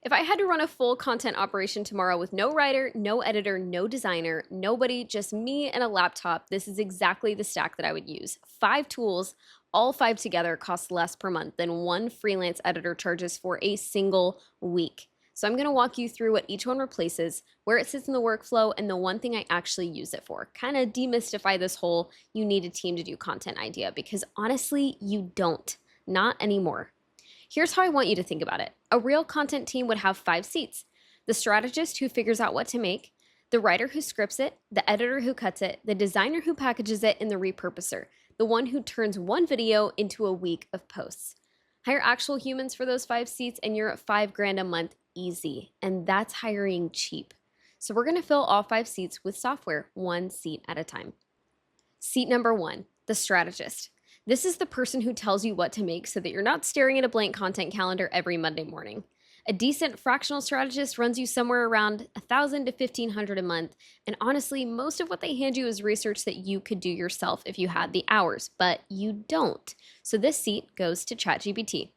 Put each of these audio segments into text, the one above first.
If I had to run a full content operation tomorrow with no writer, no editor, no designer, nobody, just me and a laptop, this is exactly the stack that I would use. 5 tools, all 5 together cost less per month than one freelance editor charges for a single week. So I'm going to walk you through what each one replaces, where it sits in the workflow, and the one thing I actually use it for. Kind of demystify this whole you need a team to do content idea, because honestly, you don't. Not anymore. Here's how I want you to think about it. A real content team would have 5 seats: the strategist who figures out what to make, the writer who scripts it, the editor who cuts it, the designer who packages it, and the repurposer, the one who turns one video into a week of posts. Hire actual humans for those 5 seats and you're at $5,000 a month easy. And that's hiring cheap. So we're going to fill all 5 seats with software, 1 seat at a time. Seat number 1, the strategist. This is the person who tells you what to make so that you're not staring at a blank content calendar every Monday morning. A decent fractional strategist runs you somewhere around $1,000 to $1,500 a month, and honestly, most of what they hand you is research that you could do yourself if you had the hours, but you don't. So this seat goes to ChatGPT.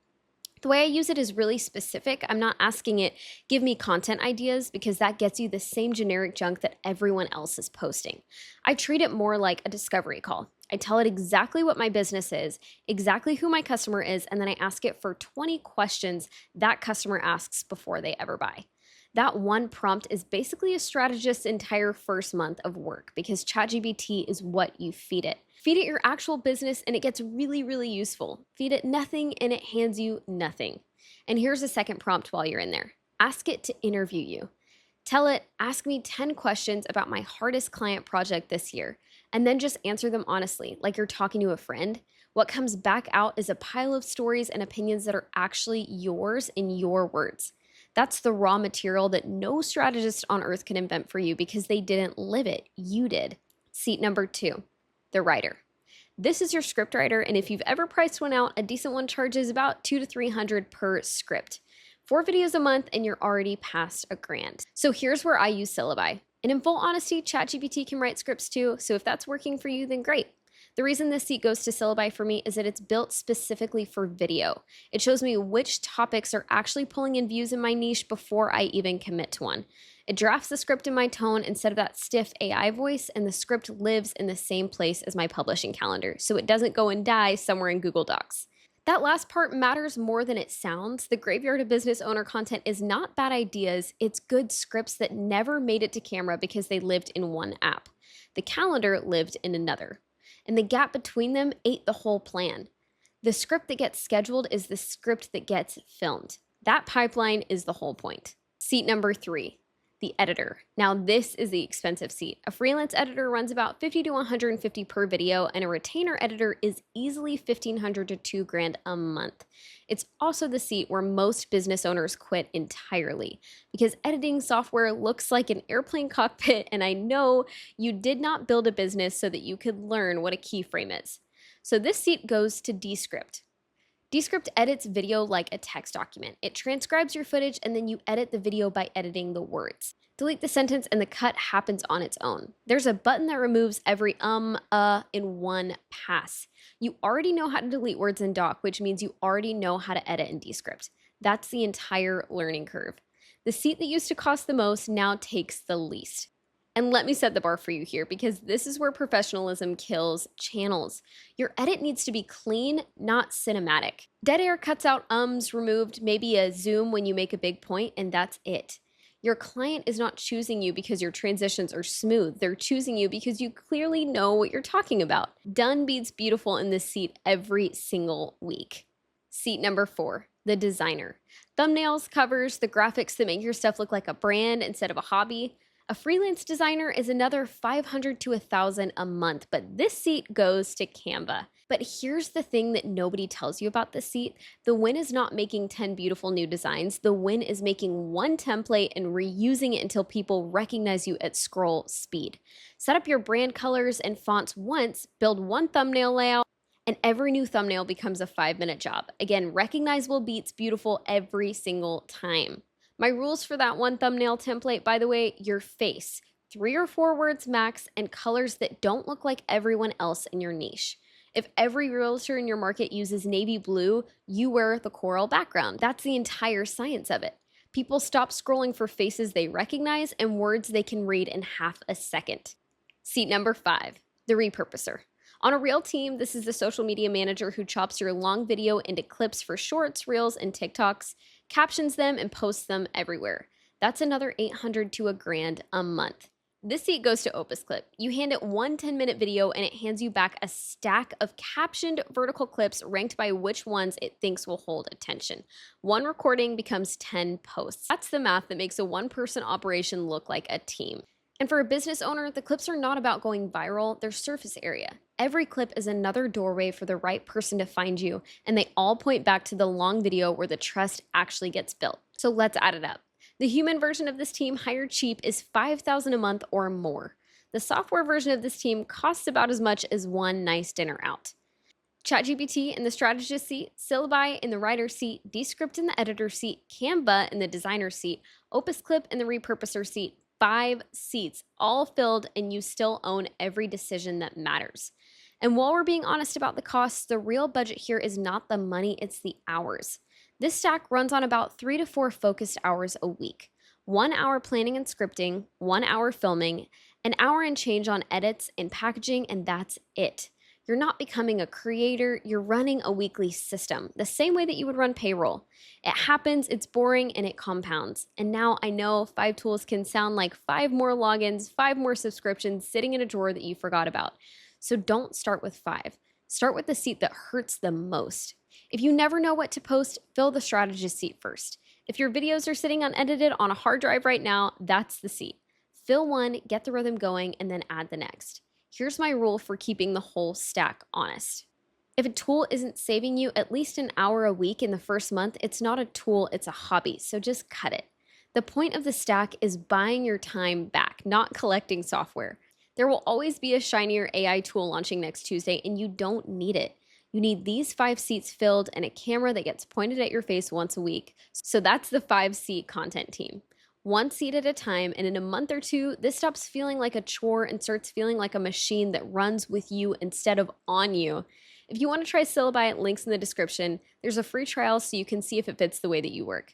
The way I use it is really specific. I'm not asking it, give me content ideas, because that gets you the same generic junk that everyone else is posting. I treat it more like a discovery call. I tell it exactly what my business is, exactly who my customer is, and then I ask it for 20 questions that customer asks before they ever buy. That one prompt is basically a strategist's entire first month of work, because ChatGPT is what you feed it. Feed it your actual business and it gets really, really useful. Feed it nothing and it hands you nothing. And here's a second prompt while you're in there. Ask it to interview you. Tell it, ask me 10 questions about my hardest client project this year, and then just answer them honestly, like you're talking to a friend. What comes back out is a pile of stories and opinions that are actually yours in your words. That's the raw material that no strategist on earth can invent for you because they didn't live it. You did. Seat number 2, the writer. This is your script writer, and if you've ever priced one out, a decent one charges about $200 to $300 per script. 4 videos a month and you're already past $1,000. So here's where I use Syllaby. And in full honesty, ChatGPT can write scripts too, so if that's working for you, then great. The reason this seat goes to Syllaby for me is that it's built specifically for video. It shows me which topics are actually pulling in views in my niche before I even commit to one. It drafts the script in my tone instead of that stiff AI voice, and the script lives in the same place as my publishing calendar, so it doesn't go and die somewhere in Google Docs. That last part matters more than it sounds. The graveyard of business owner content is not bad ideas, it's good scripts that never made it to camera because they lived in one app. The calendar lived in another. And the gap between them ate the whole plan. The script that gets scheduled is the script that gets filmed. That pipeline is the whole point. Seat number 3, the editor. Now this is the expensive seat. A freelance editor runs about $50 to $150 per video, and a retainer editor is easily $1,500 to $2,000 a month. It's also the seat where most business owners quit entirely, because editing software looks like an airplane cockpit, and I know you did not build a business so that you could learn what a keyframe is. So this seat goes to Descript. Descript edits video like a text document. It transcribes your footage and then you edit the video by editing the words. Delete the sentence and the cut happens on its own. There's a button that removes every in one pass. You already know how to delete words in Doc, which means you already know how to edit in Descript. That's the entire learning curve. The seat that used to cost the most now takes the least. And let me set the bar for you here, because this is where professionalism kills channels. Your edit needs to be clean, not cinematic. Dead air cuts out ums, removed maybe a zoom when you make a big point, and that's it. Your client is not choosing you because your transitions are smooth. They're choosing you because you clearly know what you're talking about. Done beats beautiful in this seat every single week. Seat number 4, the designer. Thumbnails, covers, the graphics that make your stuff look like a brand instead of a hobby. A freelance designer is another $500 to $1,000 a month, but this seat goes to Canva. But here's the thing that nobody tells you about this seat. The win is not making 10 beautiful new designs. The win is making one template and reusing it until people recognize you at scroll speed. Set up your brand colors and fonts once, build one thumbnail layout, and every new thumbnail becomes a 5-minute job. Again, recognizable beats beautiful every single time. My rules for that one thumbnail template, by the way, your face, 3 or 4 words max, and colors that don't look like everyone else in your niche. If every realtor in your market uses navy blue, you wear the coral background. That's the entire science of it. People stop scrolling for faces they recognize and words they can read in half a second. Seat number 5, the repurposer. On a real team, this is the social media manager who chops your long video into clips for shorts, reels, and TikToks, captions them, and posts them everywhere. That's another $800 to $1,000 a month. This seat goes to Opus Clip. You hand it one 10-minute video and it hands you back a stack of captioned vertical clips ranked by which ones it thinks will hold attention. One recording becomes 10 posts. That's the math that makes a one-person operation look like a team. And for a business owner, the clips are not about going viral, they're surface area. Every clip is another doorway for the right person to find you, and they all point back to the long video where the trust actually gets built. So let's add it up. The human version of this team, hired cheap, is $5,000 a month or more. The software version of this team costs about as much as one nice dinner out. ChatGPT in the strategist seat, Syllaby in the writer seat, Descript in the editor seat, Canva in the designer seat, Opus Clip in the repurposer seat. 5 seats, all filled, and you still own every decision that matters. And while we're being honest about the costs, the real budget here is not the money, it's the hours. This stack runs on about 3 to 4 focused hours a week. 1 hour planning and scripting, 1 hour filming, an hour and change on edits and packaging, and that's it. You're not becoming a creator, you're running a weekly system, the same way that you would run payroll. It happens, it's boring, and it compounds. And now I know 5 tools can sound like 5 more logins, 5 more subscriptions sitting in a drawer that you forgot about. So don't start with 5. Start with the seat that hurts the most. If you never know what to post, fill the strategist seat first. If your videos are sitting unedited on a hard drive right now, that's the seat. Fill one, get the rhythm going, and then add the next. Here's my rule for keeping the whole stack honest. If a tool isn't saving you at least an hour a week in the first month, it's not a tool, it's a hobby, so just cut it. The point of the stack is buying your time back, not collecting software. There will always be a shinier AI tool launching next Tuesday, and you don't need it. You need these 5 seats filled and a camera that gets pointed at your face once a week. So that's the 5-seat content team. 1 seat at a time, and in a month or 2, this stops feeling like a chore and starts feeling like a machine that runs with you instead of on you. If you want to try Syllaby, links in the description. There's a free trial so you can see if it fits the way that you work.